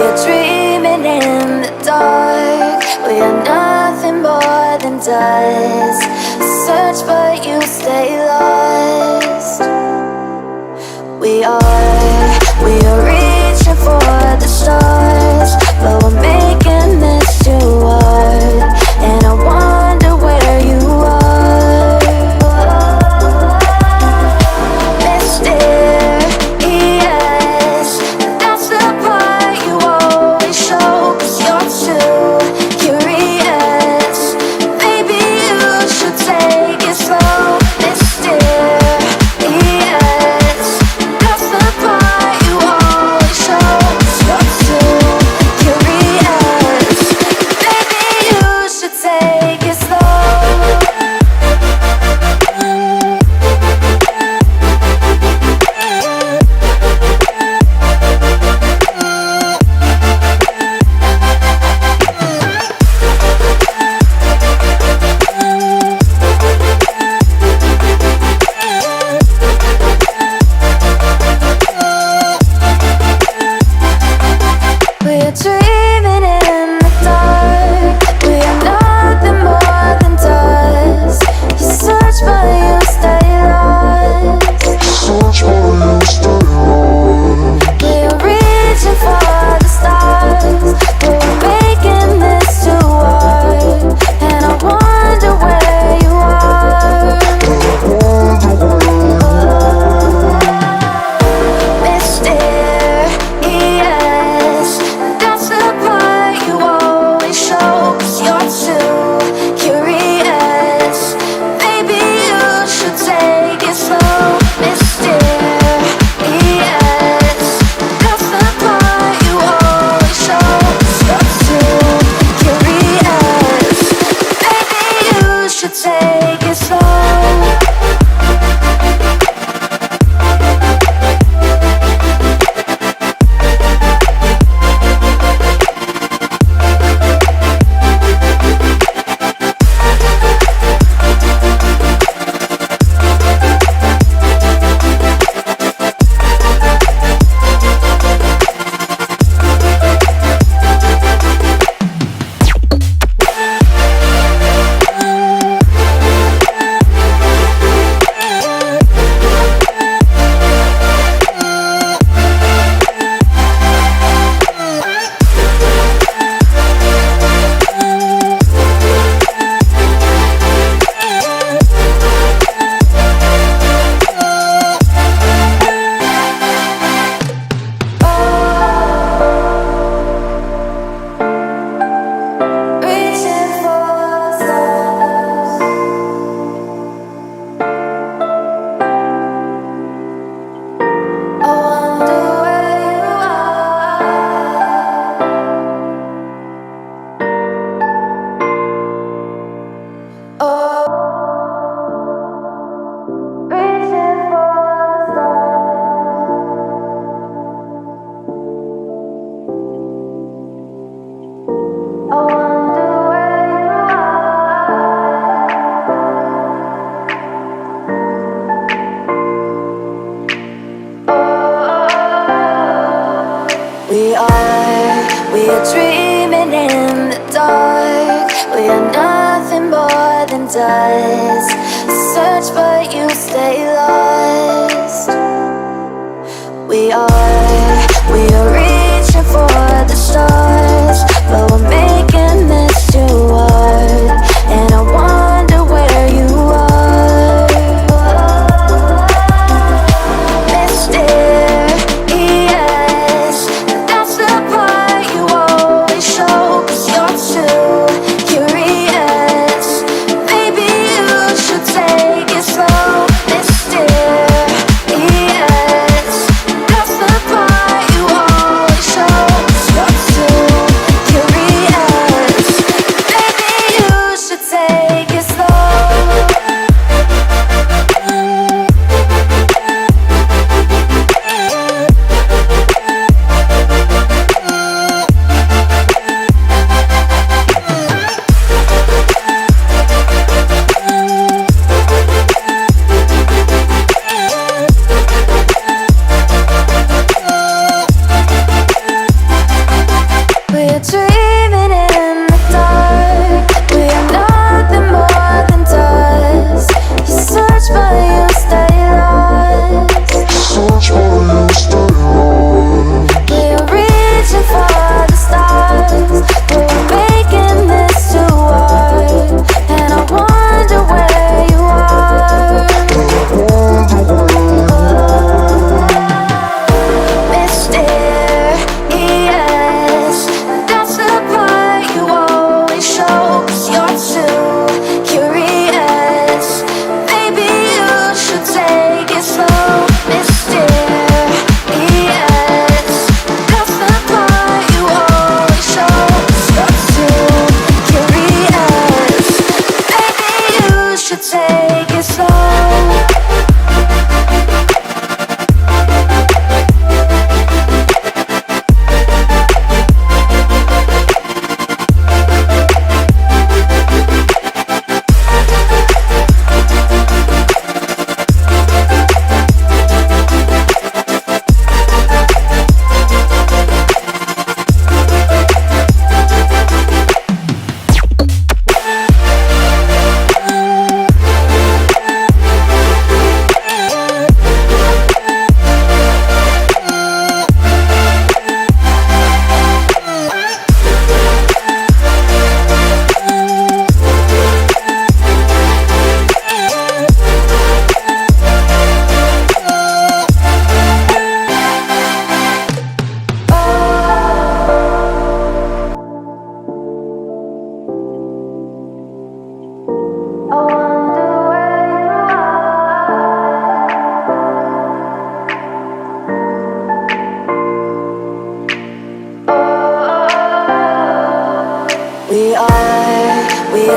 are dreaming in the dark. We are nothing more than dust. Search but you stay lost. We are reaching for the stars, but we're making this too hard. And I wonder where you are, mysterious. That's the part you always show, 'cause you're too curious. Maybe you should take it slow, mysterious. That's the part you always show, 'cause you're too curious. Maybe you should take it slow. We're dreaming in the dark. We are nothing more than dust. You search but you stay lost. We are reaching for the stars, but we're making this too hard. And I wonder where you are, mysterious. That's the part you always show, 'cause you're too curious. Maybe you should take it slow, mysterious. That's the part you always show, 'cause you're too curious. Maybe you should take it slow. Reaching for the stars. I wonder where you are. Oh, reaching for the stars. I wonder where you are. We are dreaming in the dark. We are nothing more than dust. Search but you stay lost. We are reaching for the stars, but we're making this too hard. And I wonder where you are, mysterious. That's the part you always show, 'cause you're too curious. Maybe you should take it slow, mysterious.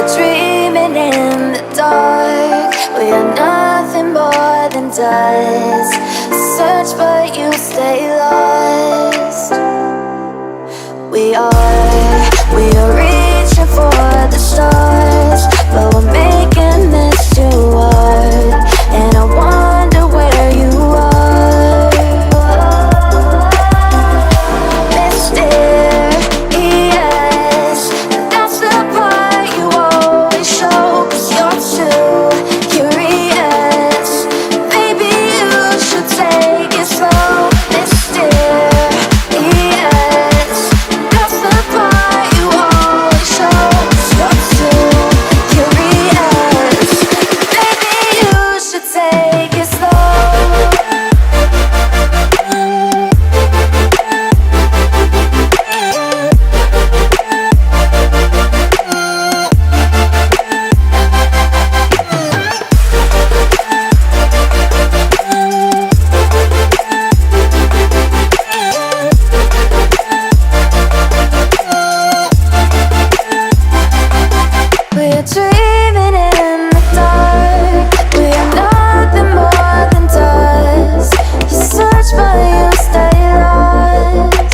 are dreaming in the dark. We are nothing more than dust. Search but you stay lost. We are reaching for the stars, but we're making this too hard. And I wonder where you are. Mysterious, that's the part you always show. 'Cause you're too curious. Maybe you should take it slow. Mysterious, that's the part you always show. 'Cause you're too curious. Maybe you should take it slow. We are dreaming in the dark. We are nothing more than dust. You search but you stay lost.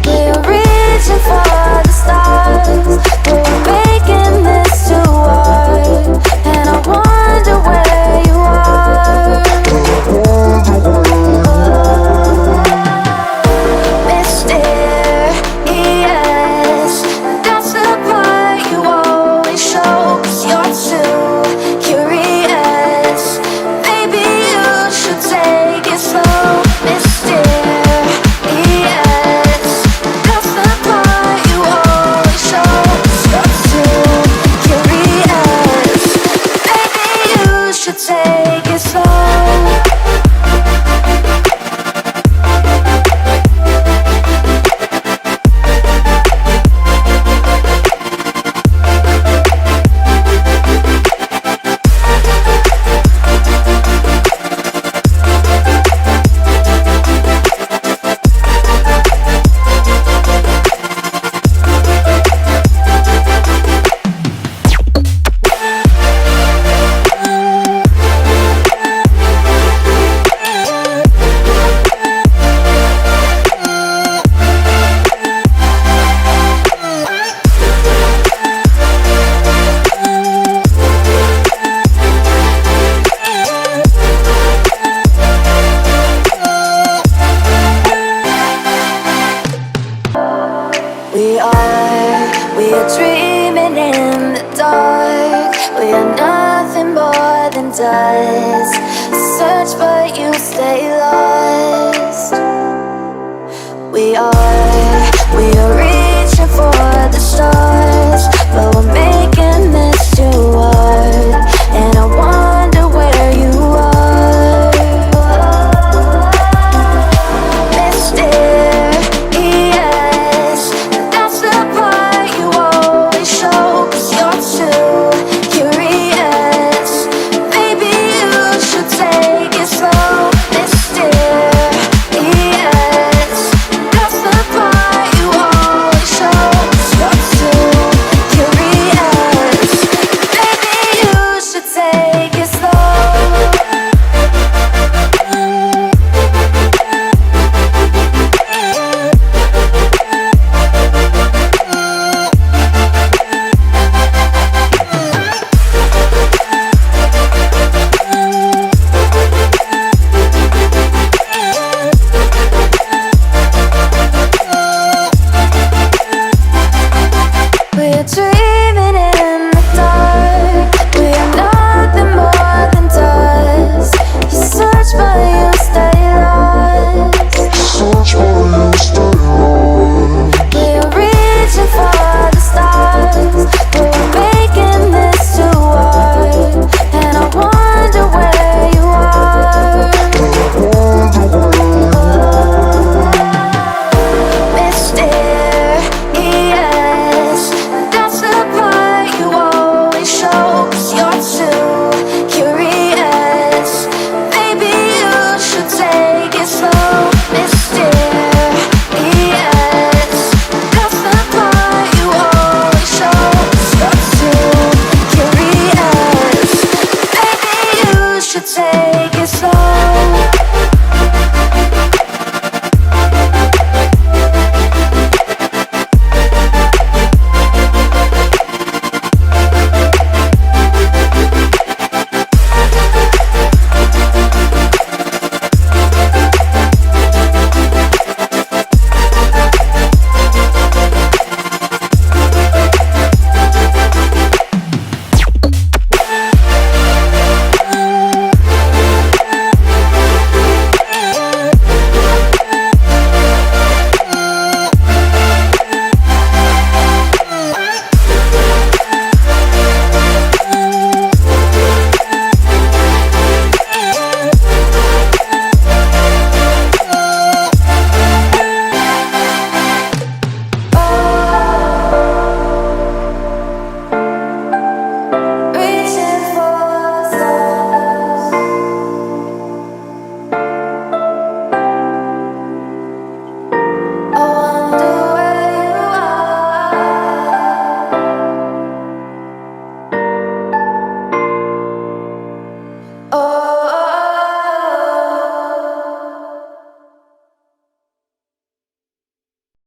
We are reaching for the stars, but we're making this too hard. And I wonder where you are. Mysterious, that's the part you always show. 'Cause you're too curious. Maybe you should take it slow. Mysterious, that's the part you always show. 'Cause you're too curious. Maybe you should take it slow. We are dreaming in the dark. We are nothing more than dust. Search but you stay lost. We are reaching for the stars, but we're making this too hard. And I wonder where you are. Mysterious, that's the part you always show. 'Cause you're too curious. Maybe you should take it slow. Mysterious, that's the part you always show. 'Cause you're too curious. Maybe you should take it slow. We are dreaming in the dark. We are nothing more than dust. You search but you stay lost.